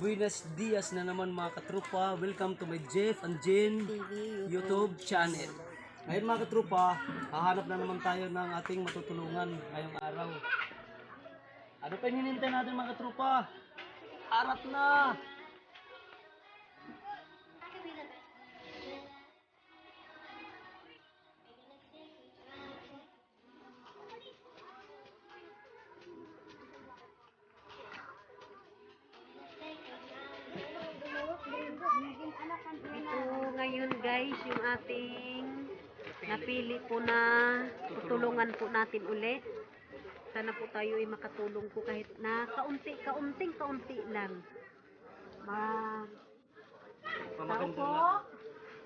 Buenos dias na naman mga katrupa. Welcome to my Jeff and Jen YouTube channel. Ngayon mga katrupa, hahanap na naman tayo ng ating matutulungan ngayong araw. Ano pa hinihintay natin mga katrupa? Harap na! Ito ngayon guys, yung ating napili po na tutulungan po natin ulit. Sana po tayo ay makatulong po kahit na kaunti lang. Tao po.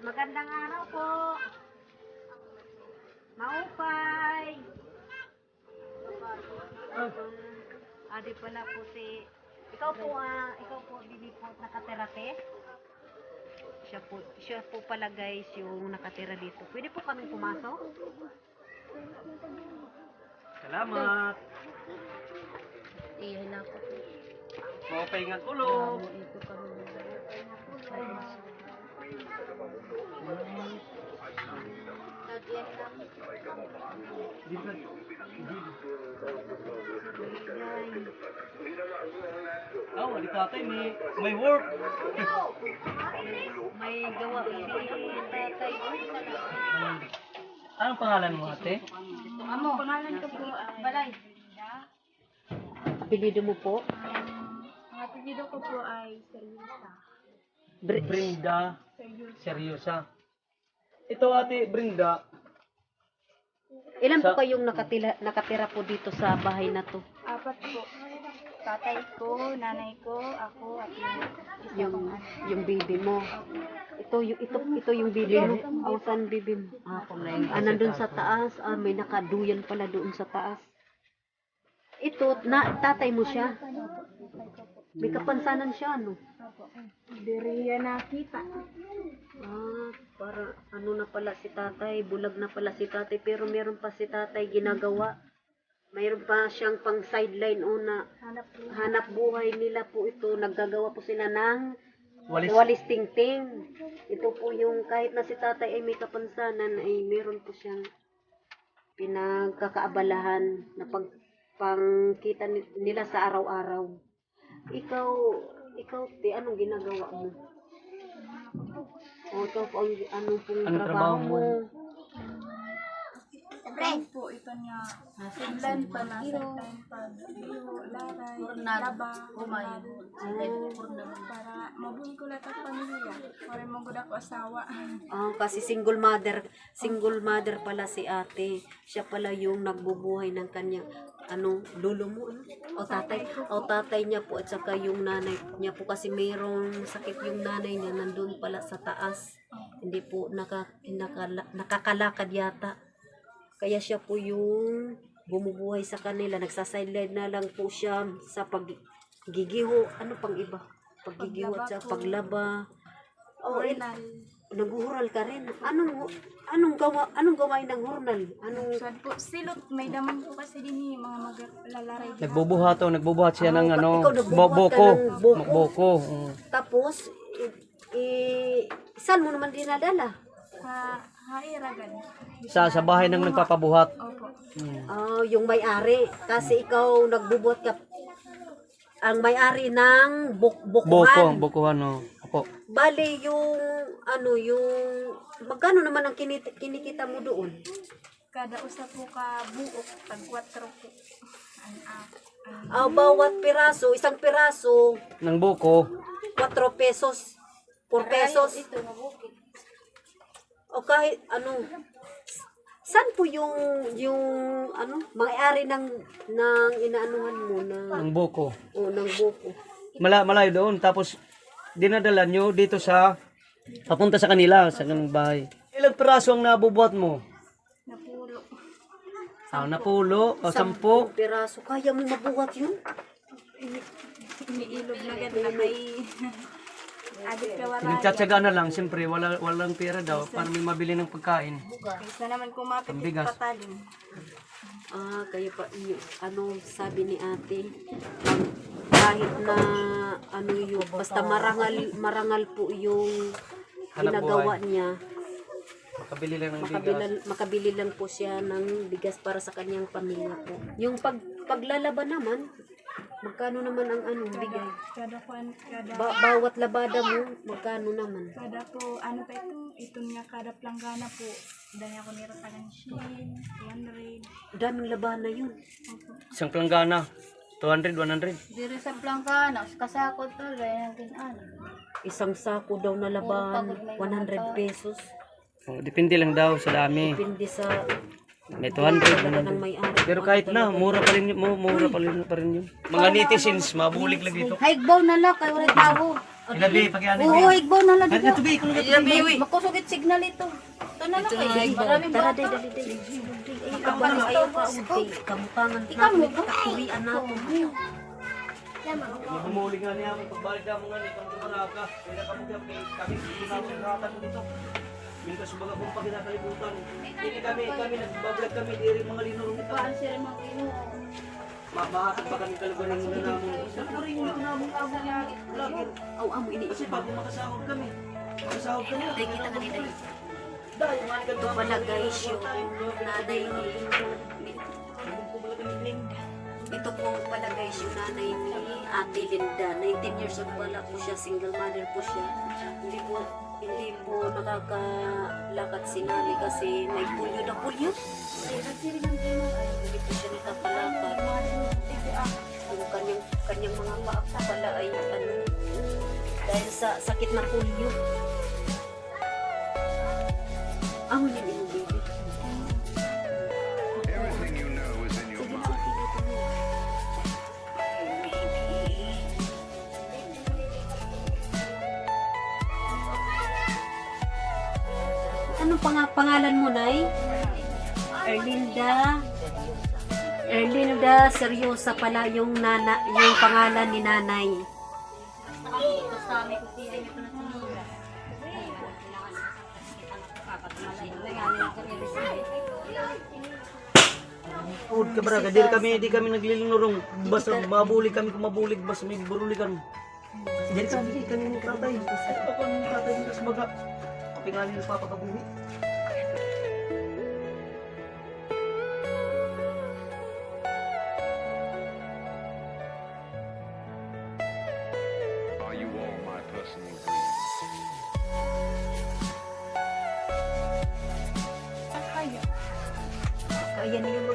Magandang araw po. Maupay. Adi pala po si ikaw po bibi po nakaterate. Siya po pala guys yung nakatira dito. Pwede po kami pumasok? Salamat! Iyan na po. Mapahinga tulog! Ito kami. Oh, wali tatay, may work! May gawa si tatay. Anong pangalan mo ate? Amo, pangalan ko po, Balay. Apelido mo po? Ang apelido ko po ay Seryosa. Brenda Seryosa. Ito ate Brenda. Ilan po kayong nakatira po dito sa bahay na to? 4 po. Tatay ko, nanay ko, ako, at Yung baby mo. Ito yung baby mo. Oh, saan baby mo? Nandun sa taas. May nakaduyan pala doon sa taas. Ito, tatay mo siya. May kapansanan siya, no? Diriya nakita. Para ano na pala si tatay, bulag na pala si tatay, pero meron pa si tatay ginagawa. Mayroon pa siyang pang sideline una. Hanap buhay nila po ito. Naggagawa po sila ng walis tingting. Ito po yung kahit na si tatay ay may kapansanan ay meron po siyang pinagkakaabalahan na pangkita nila sa araw-araw. Ikaw, anong ginagawa mo? O, ikaw po, anong trabaho mo? Friend po, ito niya. Siglan pa na sa time pag laray, laba, para mabuhay ko lahat ang pamilya. Para magod ako asawa. Kasi single mother pala si ate. Siya pala yung nagbubuhay ng kanyang lolo mo, tatay niya po at saka yung nanay niya po kasi mayroong sakit yung nanay niya nandun pala sa taas. Hindi po nakakalakad yata. Kaya siya po yung bumubuhay sa kanila. Nagsasideline na lang po siya sa paggigiho. Ano pang iba? Paggigiho at sa paglaba. Nag-uhural ka rin. Anong gawain ng hurnal? Suwad po, silot, may daman po kasi din mga maglalaray. Nagbubuhat siya ng ikaw boko. Boko. Tapos, saan mo naman dinadala? Hairagan. Sa bahay ng nagpapabuhat. Opo. Yung may-ari. Kasi ikaw nagbubuhat ka. Ang may-ari ng bukuhan. Bukuhan, no. Opo. Bali yung magkano naman ang kinikita mo doon? Kada usa po ka buok, tag 4 po. Bawat piraso, isang piraso, Ng buko. 4 pesos. 4 pesos. O kahit saan po yung may-ari ng inaanuhan mo Ng buko. ng buko? Malayo doon. Tapos, dinadala nyo dito papunta sa kanila, sa kanong bahay. Ilang piraso ang nabubuhat mo? Napulo. Napulo. 10. Piraso. Kaya mo mabuhat yun? Iniilog na ganda may agit ka waray. Pinagtsatsaga na lang. Siyempre, walang pera daw para may mabili ng pagkain. Kaysa naman kumapit Pambigas. patalin. Kaya pa, sabi ni ate, kahit na ano yun, basta marangal po yung Hanap ginagawa buhay. niya. Makabili lang ng bigas. Makabili lang po siya ng bigas para sa kanyang pamilya po. Yung paglalaban naman, magkano naman ang bigay? Kada kuan, kada Bawat labada mo, magkano naman? kada po ano pa ito nga kada planggana po. Dahil ako niratagan shin, 200. Daming labana yun. Isang planggana. 200, 100. Diri sa Plangkana, kasako to, dahil ang kinan. Isang sako daw na laban, 100 pesos. Oh, depende lang daw sa dami. Depende sa May dala 200, ng 100. may-ari. Pero kahit na, mura pa rin yun. Mura pa rin yun. Mga netizens, mabulig lang dito. Haigbaw na lang, kayo ulit tao. Ilabi, pag-ianay. Oo, haigbaw na lang dito. Ito, Bi, kung nagatubi. Makusugit signal ito. Ito na lang kayo. Maraming Tara, bata. dali. Ay, kabalis ayaw ka, untay. Kamutangan natin, kakurian natin. Bumulig nga niya, pagbalik na mo nga niya, kung tumaraka. Kaya kami, pinapagkakatan dito. Minta subaga kung pag kinakalibutan. Hindi kami, nagbablog kami, di rin mga linurong ito. Paano siya mga kino? Mahatag ba kami talaga ng muna namin? Saan pa rin yung namin ako lagi? Aw, amo, Kasi iniisip pag makasahod kami, makasahod kami. Tay, kita ka nila. Dahil mga Ito pala guys, yung nanay ni... Ito po pala guys, yung nanay ni Ate Linda. 19 years old pala po siya, single mother po siya. Hindi po nakakalakad si nanay kasi may pulyo na pulyo. Hindi po siya nakakalakad. Yung kanyang mga paa pala ay dahil sa sakit na pulyo. Amo yun yung baby. Everything you know is in your mind. Anong pangalan mo, Nay? Erlinda. Erlinda, seryosa pala yung pangalan ni Nanay. Food ka braga, di kami naglilinurong. Basta mabulig kami kung mabulig, basta may buruligan. Di kami ng tatay. Ako ng tatay nila sa baga. Pingali ng papakabuhi. Are you all my personal dreams? Kaya niyo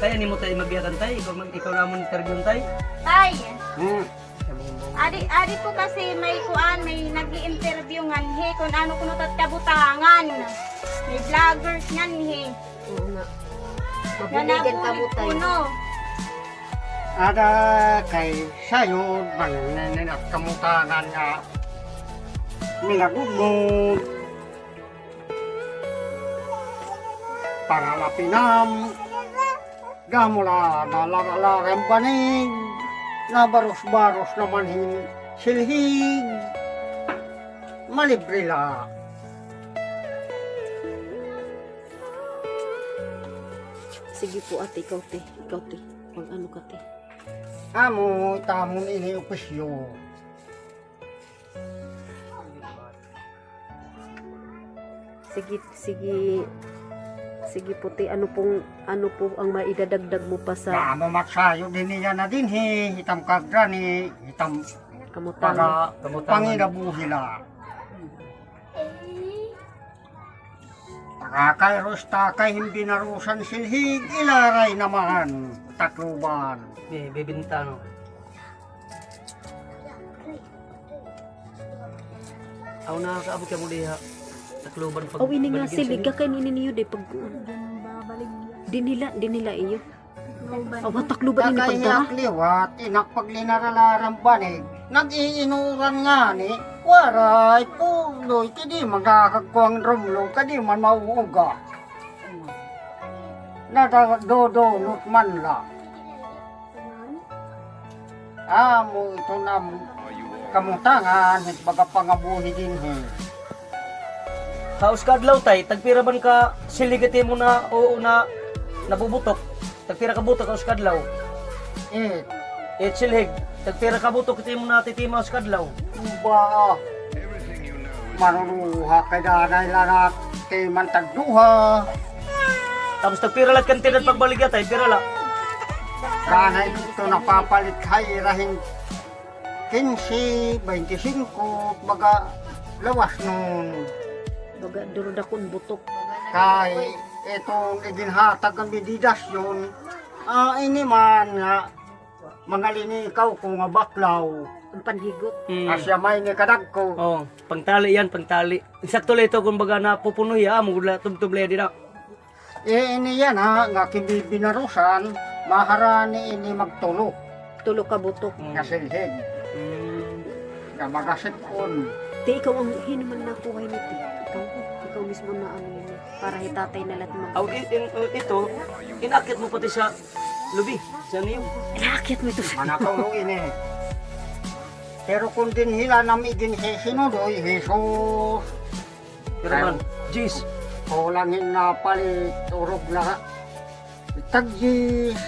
Kaya ni mo tayo magbiyakan tayo, ikaw namon interview tayo. Tay, adi po kasi may nag-i-interview ngan he kung ano kuno tatkabutangan. May vloggers ngan he. Oo nga. Mabuligan ka mo tayo. Kuno. Ada kay sayo bang at kamutangan nga nilagugod pangalapinam gamula nalalarang banig na baros-baros naman silhig malibre la. Sige po ate, ikaw te. Pag ano ka te. Amo tamon ini opisyo. Sige po te, ano po ang maidadagdag mo pa sa Amo matsayo din niya na din hitam kagra ni hitam kamutangan? para panginabuhila. Takay takay hindi narusan silhig ilaray naman takluban. Bebenta no. Ako nakakaabot ka mo diha. Takluban pag Oh, ini nga baligyan silig sila. ka kay niyo de pag dinila iyo. Awa takluban ini Takay pagdara. liwat inakpaglinaralaran banig nag-iinuran nga ni waray puloy kadi magkakagkuang rumlo kadi man mauuga. Nadodonot man lang. Amo ito na Are you all kamutangan at baga pangabuhi din Kaos kadlaw tay, tagpira man ka siligati mo na o na nabubutok. Tagpira ka butok kaos kadlaw. Eh, Silhig, tagpira ka buto kita mo natitimaw sa kadlaw. ba, manunuha kay danay lanat kay mantagduha. Tapos tagpira lang kantinan pagbaligya tayo, pira lang. Danay dito napapalit hay rahin 15, 25, baga lawas nun. Baga durudakon butok. Kay itong iginhatag ang bididas yun, ini man nga, mga linikaw ko nga baklaw, Ang panhigot. asya may ni kadag ko. Oh, pangtali yan, pangtali. Insakto lang ito kung baga napupunoy ha, mugula tumtuble din na. Ini yan ha, nga kibibinarusan, maharani ini magtulo, Tulo ka butok. nga silhig, nga magasip kon. Ti, ikaw ang hinuman na kuhay ni Ti. Ikaw mismo na ano yun. Para hitatay na lahat mag... Aw, ito, inakit mo pati sa lubi, sa niyo. Inakit mo ito. Manakaw ini. Pero kung din hila nam igin sinudoy, Jesus, Pero man, jeez, kulangin na palit, urog na tagjis,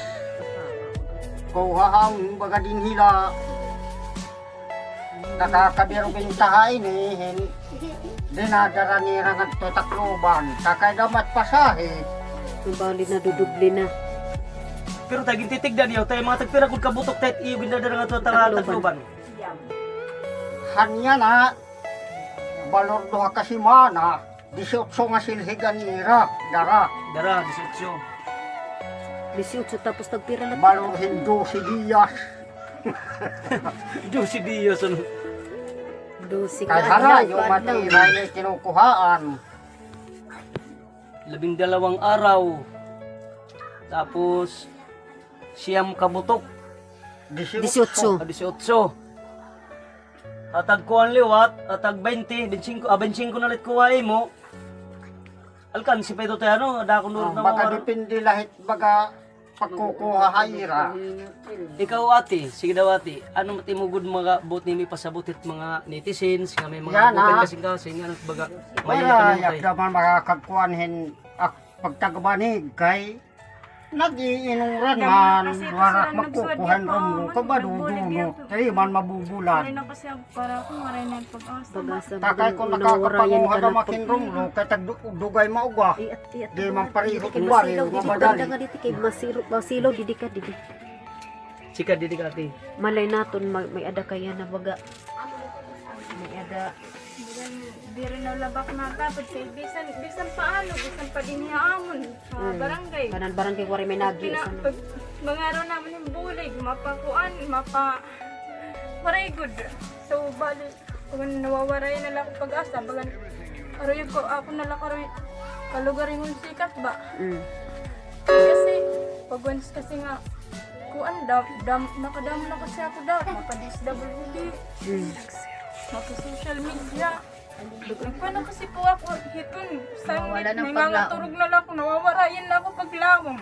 kuhaham, baga din hila, nakakabiro bintahain eh, dinadara ni rangat to takloban, kakay damat pasahe, Yung bali na dudubli na. pero taging titigdan niyo, tayo mga tagpira kung kabutok tayo, iyo binadara nga to takluban. hanya na, balor doha kasi mana, 18 nga silhigan nira, dara, Dara, 18 tapos tagpira lang. balor hindo si Diyas, 18. Si Dios, ano? 12 kay hara yung matira ni kinukuhaan, 12 araw. Tapos, siyam kabutok, 18. 18. Atag kuhan liwat, atag 20, 25 na lit kuhay mo. Alkansi pa ito tayo, ano? Ada akong nurot na Baka mga... depende lahit baga pagkukuha hayra. Ikaw ate, sige daw ate, ano matimugod mga bot ni may pasabutit mga netizens, nga may mga Yan, open ah. kasing-kasing, ano baga, Wala, mayayakan yak tayo. naman makakagkuhanhin pagtagbanig kay nag-iinuran man, warak magkukuhan rumlo, kabadudunot, kay man mabubulan. Maray na kasi ako para ako, maray na yung pag-asa. Pag-asa mo Takay din, kung unawarayan nakakapanguha ka na na makin rumlo, kay tagdugay maugwa. Iat. Di man parihot Kay bari, masilaw, didi mamadali. ganda nga dito kay masilaw, didi ka, didi. Sika didi ka ate. Malay naton, may ada kaya na baga. May ada. Di rin nalabak na tapos kay bisan paano, bisan pa din hiyaamon sa barangay. Kanan barangay wari may nagi. Pag mga araw namin yung bulig, mapakuan, waray good. So, bali, kung nawawaray na lang ako pag-asa, bagan, aroy ko, ako na lang aroy, kalugaring yung sikat ba? Kasi, pag once kasi nga, kuan, nakadam na kasi ako daw, mapa-DSWD, mapa-social media. Paano kasi po ako hiton, sangit, may mga turog na lang ako, nawawarayan na ako paglawang.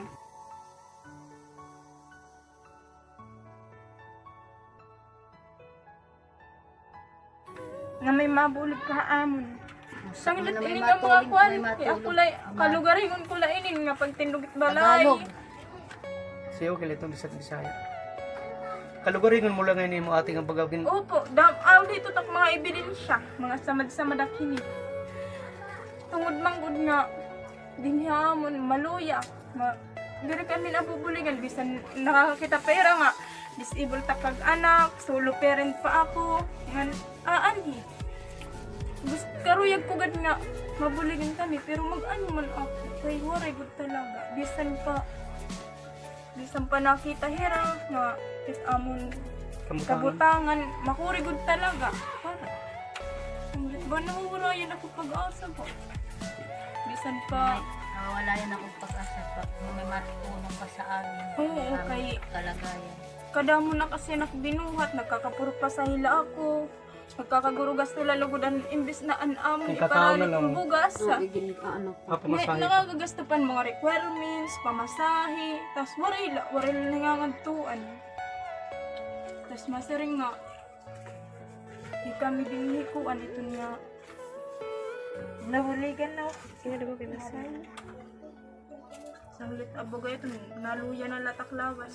Nga may mabulig ka amon. Sanglit ini nga mga kwan, ako lay, kalugaringon ko lainin nga pagtindugit balay. Siyo, kilitong bisat bisaya. Kalugaringon mo lang ngayon mo ating ang bagawin. Opo, dito tak mga ebidensya, mga samad-samad akini. Tungod manggod nga, dinhamon, maluya, diri kami nabubuligan, bisan nakakakita pera nga, disabled takag anak, solo parent pa ako, nga, ani. Gusto karuyag ko gad nga, mabuligan kami, pero mag-ano man ako, kay waray gud talaga, bisan pa nakita hera, nga, is amon, kabutangan, makurigod talaga. Para. Ba nawawala yan ako pag-asa ko. Bisan pa. Nawala yan ako pag-asa pag may matutunan ka sa amin. Oo, kay Kalagayan. kada mo na kasi nakbinuhat, nagkakapuro pa sa hila ako. Nagkakagurugas nila lugodan imbis na anamon Kung kakao na iparali lang. kong bugas. Ano po. Papamasahe. Nakagagastupan mga requirements, pamasahe, tas waray nangangantuan. Tas masaring nga, di kami binikuan ito nga. Nabuligan na ako. Kaya diba pinasahe? Sanglit abaga ito, naluya na latak lawas.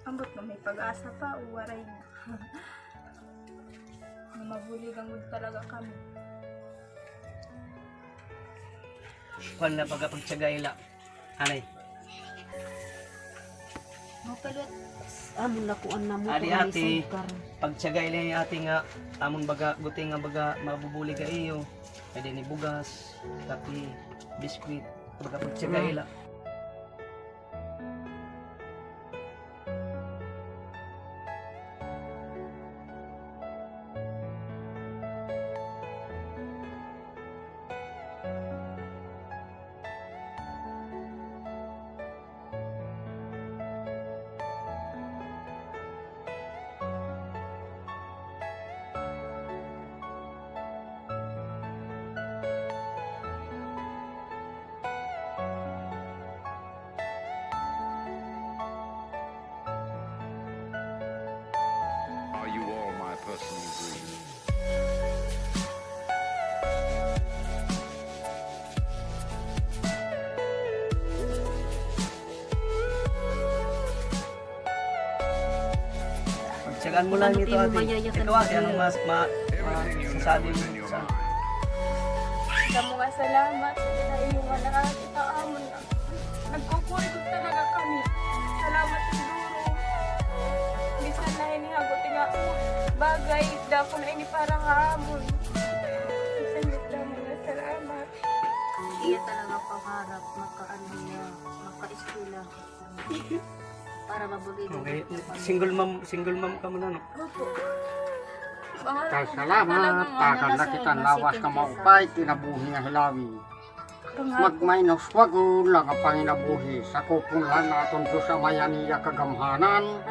ambot na may pag-asa pa, uwaray na. Na mabuligan mo talaga kami. Kuan na pagtsagay la. Anay. Mapalot. Amon lakuan na mo Ali kung ate, isang karon. pagtsagay lang yung ate nga amon baga buti nga baga mabubuli ka iyo. Pwede ni bugas, kape, biskwit, baga pagtsagay la. Are you all my personal dreams? Pagtsagaan mo lang Ano ito di mo ate. mayayakan Ito ate, mo? anong Everything you masasabi know is mo in your sa mind. Sa mga salamat sa inyong nakakita amon na. Nagkukulit talaga kami. Salamat siguro. Bisan na hinihagot nga bagay dako na ini para hamon. Bisan nito mga salamat. Iya talaga pangarap makaano niya, maka-eskwela. Para mabuli Okay. Single mom ka muna no. Opo. Kay salamat, tagal na kita lawas ka maupay, tinabuhi nga hilawi. Magmaynos wagon lang ang panginabuhi, sa kupunlan naton Diyos sa mayaniya kagamhanan.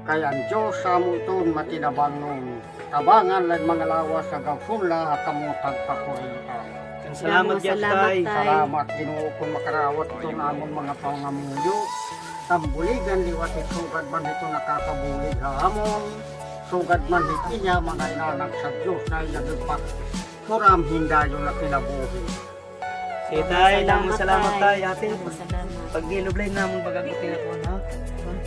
Kaya ang Diyos sa muton matinabang nun, tabangan lang mga lawas sa gagsunla at kamutag pakuritan. Salamat yan tay. Tay. Salamat Ginoo kung makarawat ito namon mga pangamuyo. Tambuligan liwat sugad man ito nakakabulig hamon. Sugad man iti niya mga inanak sa Diyos na iyagipak. Muram hindayon na kinabuhi. Si tay, namang salamat tay ate. Salamat. Pag nilublay namang bagagutin ako ha.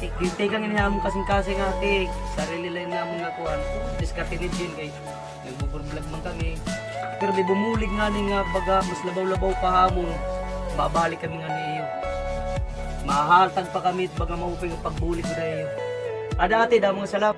Gintay kang inihamon kasing-kasing ate. Sarili lang namang nakuhan. Diskarte ni Jin kay nagbuburvlog man kami. Pero may bumulig nga ni nga baga mas labaw-labaw pa hamon. Babalik kami nga niyo. Mahaltag pa kami at baga mauping pagbulig ko na iyo. Ada ate, damang salamat.